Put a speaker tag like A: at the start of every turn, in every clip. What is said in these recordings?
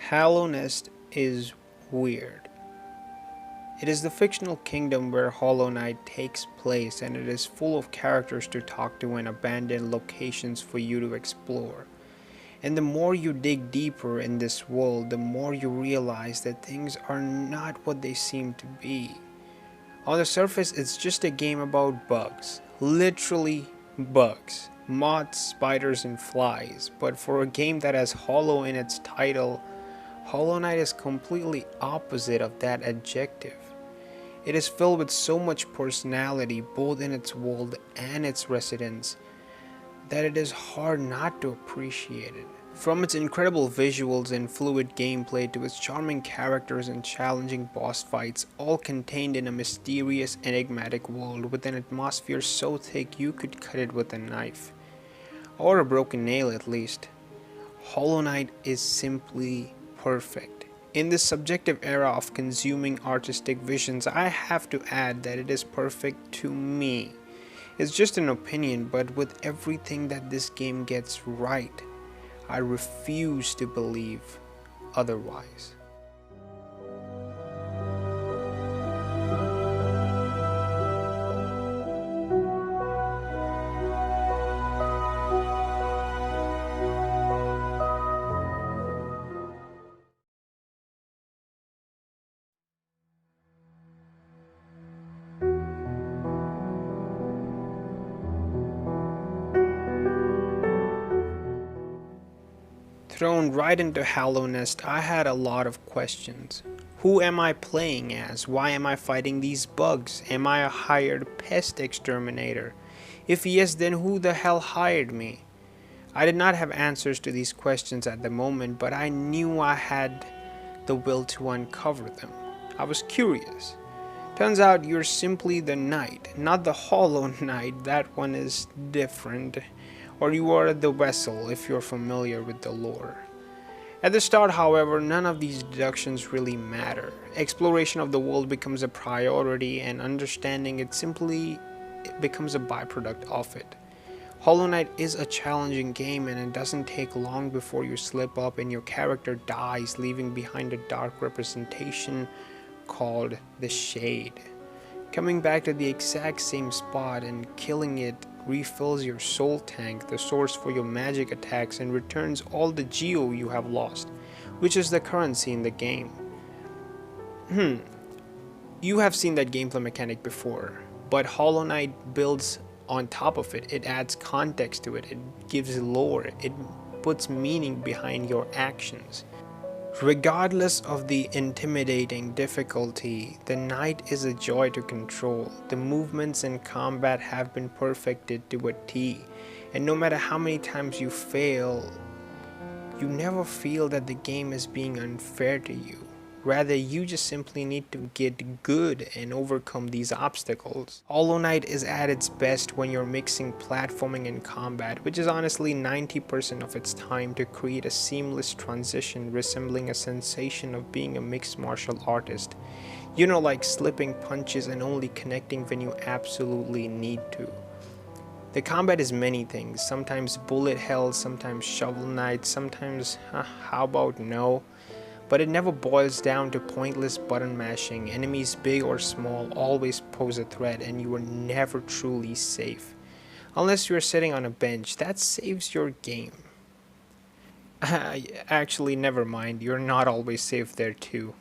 A: Hallownest is weird. It is the fictional kingdom where Hollow Knight takes place, and it is full of characters to talk to and abandoned locations for you to explore. And the more you dig deeper in this world, the more you realize that things are not what they seem to be. On the surface, it's just a game about bugs. Literally bugs. Moths, spiders, and flies. But for a game that has hollow in its title, Hollow Knight is completely opposite of that adjective. It is filled with so much personality, both in its world and its residents, that it is hard not to appreciate it. From its incredible visuals and fluid gameplay to its charming characters and challenging boss fights, all contained in a mysterious, enigmatic world with an atmosphere so thick you could cut it with a knife. Or a broken nail at least. Hollow Knight is simply perfect. In this subjective era of consuming artistic visions, I have to add that it is perfect to me. It's just an opinion, but with everything that this game gets right, I refuse to believe otherwise. Thrown right into Hallownest, I had a lot of questions. Who am I playing as? Why am I fighting these bugs? Am I a hired pest exterminator? If yes, then who the hell hired me? I did not have answers to these questions at the moment, but I knew I had the will to uncover them. I was curious. Turns out you're simply the knight, not the Hollow Knight. That one is different. Or you are the vessel if you're familiar with the lore. At the start, however, none of these deductions really matter. Exploration of the world becomes a priority, and understanding it simply becomes a byproduct of it. Hollow Knight is a challenging game, and it doesn't take long before you slip up and your character dies, leaving behind a dark representation called the Shade. Coming back to the exact same spot and killing it refills your soul tank, the source for your magic attacks, and returns all the geo you have lost, which is the currency in the game. You have seen that gameplay mechanic before, but Hollow Knight builds on top of it. It adds context to it, it gives lore, it puts meaning behind your actions. Regardless of the intimidating difficulty, the knight is a joy to control. The movements in combat have been perfected to a T, and no matter how many times you fail, you never feel that the game is being unfair to you. Rather, you just simply need to get good and overcome these obstacles. Hollow Knight is at its best when you're mixing platforming and combat, which is honestly 90% of its time, to create a seamless transition resembling a sensation of being a mixed martial artist. You know, like slipping punches and only connecting when you absolutely need to. The combat is many things, sometimes bullet hell, sometimes shovel knight, sometimes how about no? But it never boils down to pointless button mashing. Enemies big or small always pose a threat, and you are never truly safe. Unless you're sitting on a bench, that saves your game. Actually, never mind, you're not always safe there too.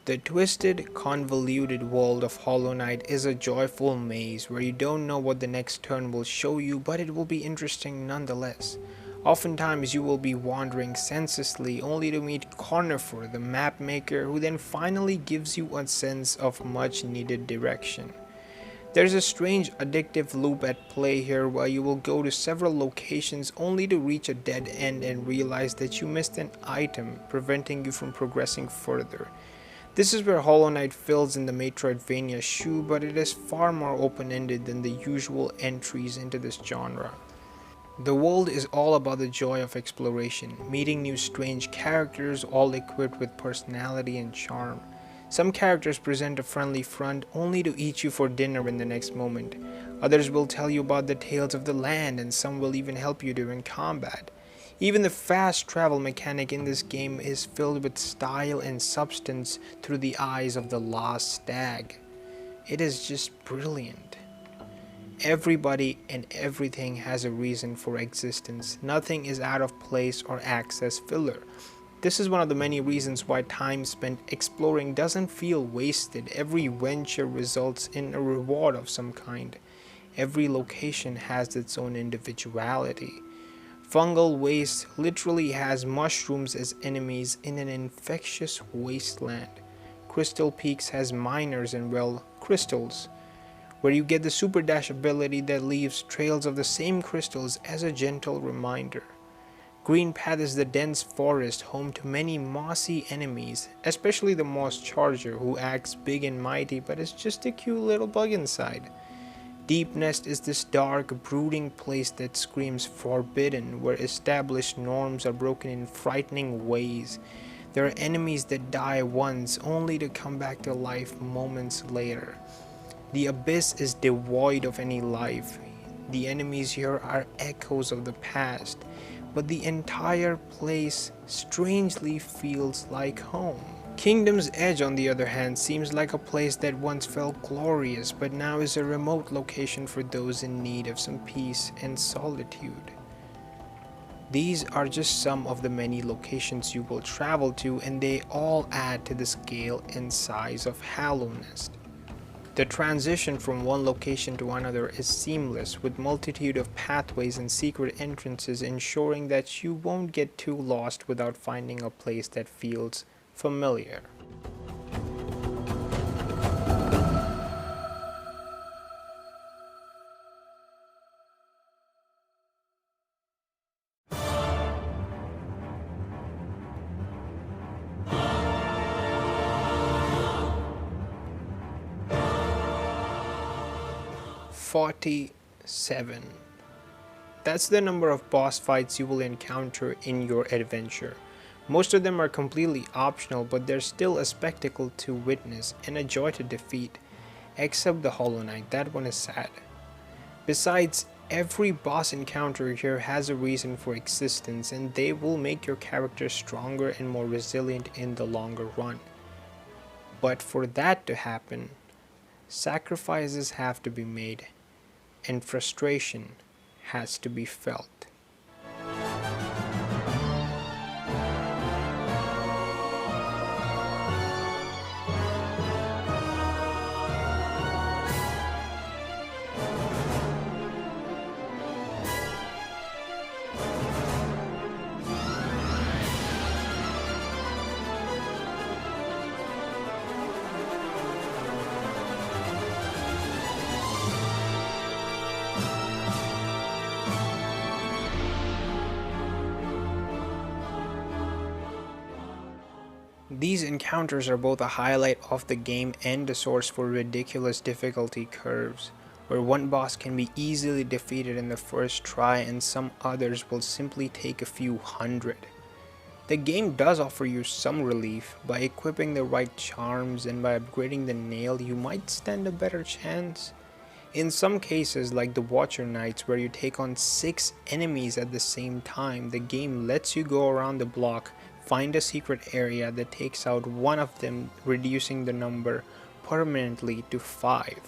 A: The twisted, convoluted world of Hollow Knight is a joyful maze where you don't know what the next turn will show you, but it will be interesting nonetheless. Oftentimes you will be wandering senselessly only to meet Cornifer, the map maker, who then finally gives you a sense of much needed direction. There's a strange addictive loop at play here where you will go to several locations only to reach a dead end and realize that you missed an item, preventing you from progressing further. This is where Hollow Knight fills in the Metroidvania shoe, but it is far more open-ended than the usual entries into this genre. The world is all about the joy of exploration, meeting new strange characters all equipped with personality and charm. Some characters present a friendly front only to eat you for dinner in the next moment. Others will tell you about the tales of the land, and some will even help you during combat. Even the fast travel mechanic in this game is filled with style and substance through the eyes of the lost stag. It is just brilliant. Everybody and everything has a reason for existence. Nothing is out of place or acts as filler. This is one of the many reasons why time spent exploring doesn't feel wasted. Every venture results in a reward of some kind. Every location has its own individuality. Fungal waste literally has mushrooms as enemies in an infectious wasteland. Crystal Peaks has miners and, well, crystals, where you get the super dash ability that leaves trails of the same crystals as a gentle reminder. Green Path is the dense forest home to many mossy enemies, especially the moss charger who acts big and mighty but is just a cute little bug inside. Deep Nest is this dark, brooding place that screams forbidden, where established norms are broken in frightening ways. There are enemies that die once only to come back to life moments later. The Abyss is devoid of any life. The enemies here are echoes of the past, but the entire place strangely feels like home. Kingdom's Edge, on the other hand, seems like a place that once felt glorious, but now is a remote location for those in need of some peace and solitude. These are just some of the many locations you will travel to, and they all add to the scale and size of Hallownest. The transition from one location to another is seamless, with multitude of pathways and secret entrances ensuring that you won't get too lost without finding a place that feels familiar. "47. That's the number of boss fights you will encounter in your adventure. Most of them are completely optional, but they're still a spectacle to witness and a joy to defeat. Except the Hollow Knight, that one is sad. Besides, every boss encounter here has a reason for existence, and they will make your character stronger and more resilient in the longer run. But for that to happen, sacrifices have to be made, and frustration has to be felt. These encounters are both a highlight of the game and a source for ridiculous difficulty curves, where one boss can be easily defeated in the first try and some others will simply take a few hundred. The game does offer you some relief. By equipping the right charms and by upgrading the nail, you might stand a better chance. In some cases, like the Watcher Knights, where you take on 6 enemies at the same time, the game lets you go around the block, find a secret area that takes out one of them, reducing the number permanently to 5.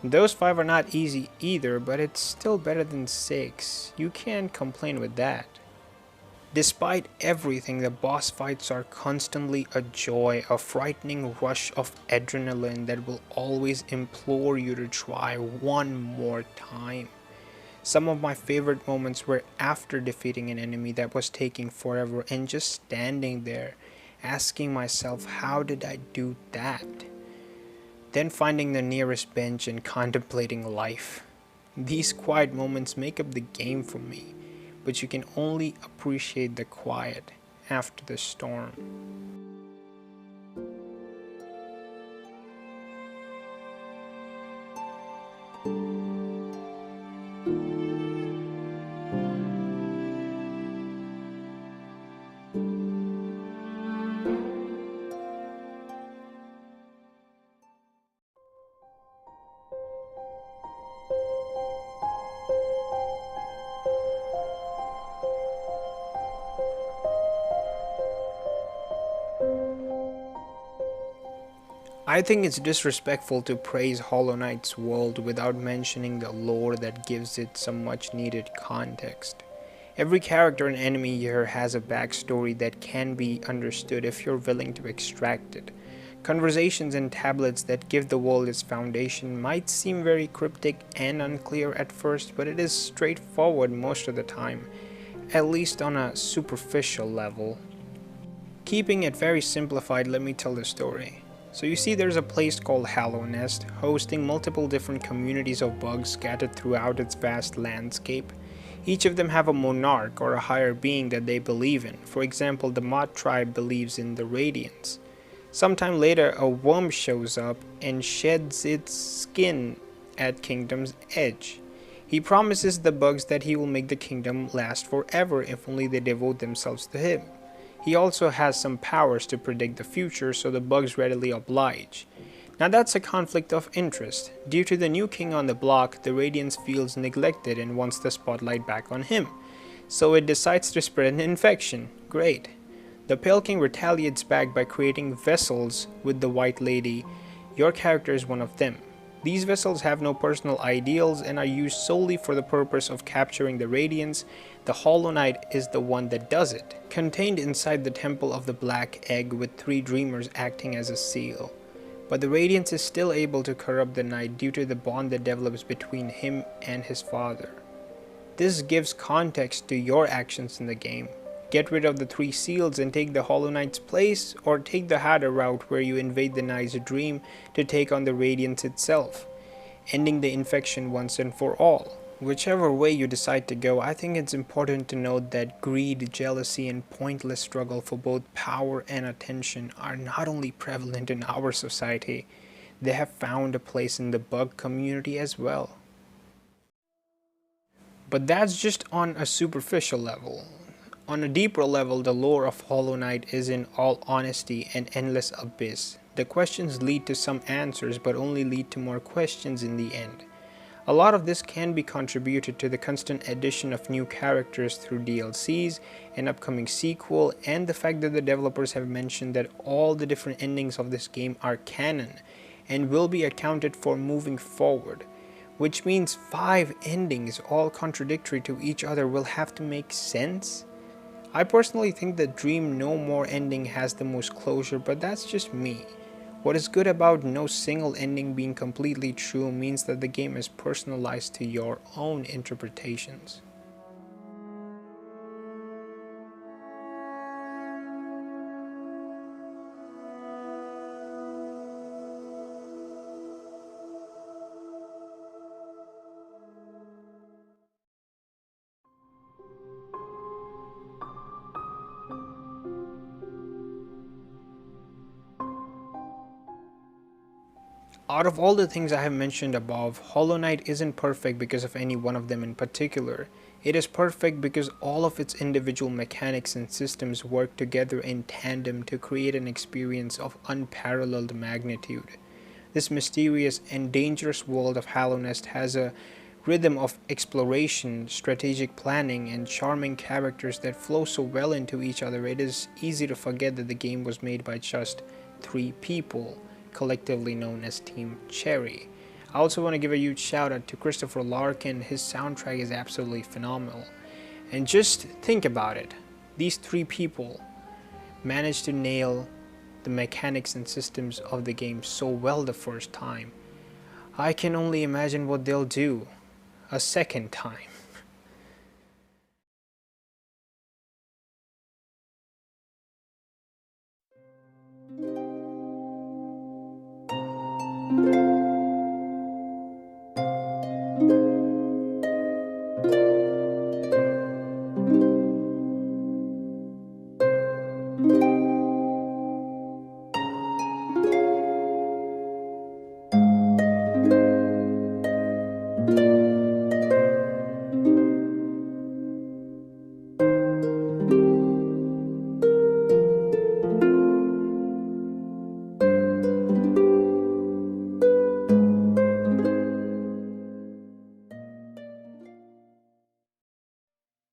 A: Those 5 are not easy either, but it's still better than 6. You can't complain with that. Despite everything, the boss fights are constantly a joy, a frightening rush of adrenaline that will always implore you to try one more time. Some of my favorite moments were after defeating an enemy that was taking forever and just standing there, asking myself, how did I do that? Then finding the nearest bench and contemplating life. These quiet moments make up the game for me, but you can only appreciate the quiet after the storm. I think it's disrespectful to praise Hollow Knight's world without mentioning the lore that gives it some much needed context. Every character and enemy here has a backstory that can be understood if you're willing to extract it. Conversations and tablets that give the world its foundation might seem very cryptic and unclear at first, but it is straightforward most of the time, at least on a superficial level. Keeping it very simplified, let me tell the story. So you see there's a place called Hallownest, hosting multiple different communities of bugs scattered throughout its vast landscape. Each of them have a monarch or a higher being that they believe in. For example, the Moth tribe believes in the Radiance. Sometime later, a worm shows up and sheds its skin at Kingdom's edge. He promises the bugs that he will make the kingdom last forever if only they devote themselves to him. He also has some powers to predict the future, so the bugs readily oblige. Now that's a conflict of interest. Due to the new king on the block, the Radiance feels neglected and wants the spotlight back on him. So it decides to spread an infection. Great. The Pale King retaliates back by creating vessels with the White Lady. Your character is one of them. These vessels have no personal ideals and are used solely for the purpose of capturing the Radiance. The Hollow Knight is the one that does it, contained inside the Temple of the Black Egg with 3 Dreamers acting as a seal. But the Radiance is still able to corrupt the Knight due to the bond that develops between him and his father. This gives context to your actions in the game. Get rid of the 3 seals and take the Hollow Knight's place, or take the harder route where you invade the Knight's dream to take on the Radiance itself, ending the infection once and for all. Whichever way you decide to go, I think it's important to note that greed, jealousy, and pointless struggle for both power and attention are not only prevalent in our society, they have found a place in the bug community as well. But that's just on a superficial level. On a deeper level, the lore of Hollow Knight is in all honesty an endless abyss. The questions lead to some answers, but only lead to more questions in the end. A lot of this can be contributed to the constant addition of new characters through DLCs, an upcoming sequel, and the fact that the developers have mentioned that all the different endings of this game are canon and will be accounted for moving forward, which means 5 endings, all contradictory to each other, will have to make sense. I personally think that Dream No More ending has the most closure, but that's just me. What is good about no single ending being completely true means that the game is personalized to your own interpretations. Out of all the things I have mentioned above, Hollow Knight isn't perfect because of any one of them in particular. It is perfect because all of its individual mechanics and systems work together in tandem to create an experience of unparalleled magnitude. This mysterious and dangerous world of Hallownest has a rhythm of exploration, strategic planning, and charming characters that flow so well into each other it is easy to forget that the game was made by just 3 people, collectively known as Team Cherry. I also want to give a huge shout out to Christopher Larkin. His soundtrack is absolutely phenomenal. And just think about it. These 3 people managed to nail the mechanics and systems of the game so well the first time. I can only imagine what they'll do a second time.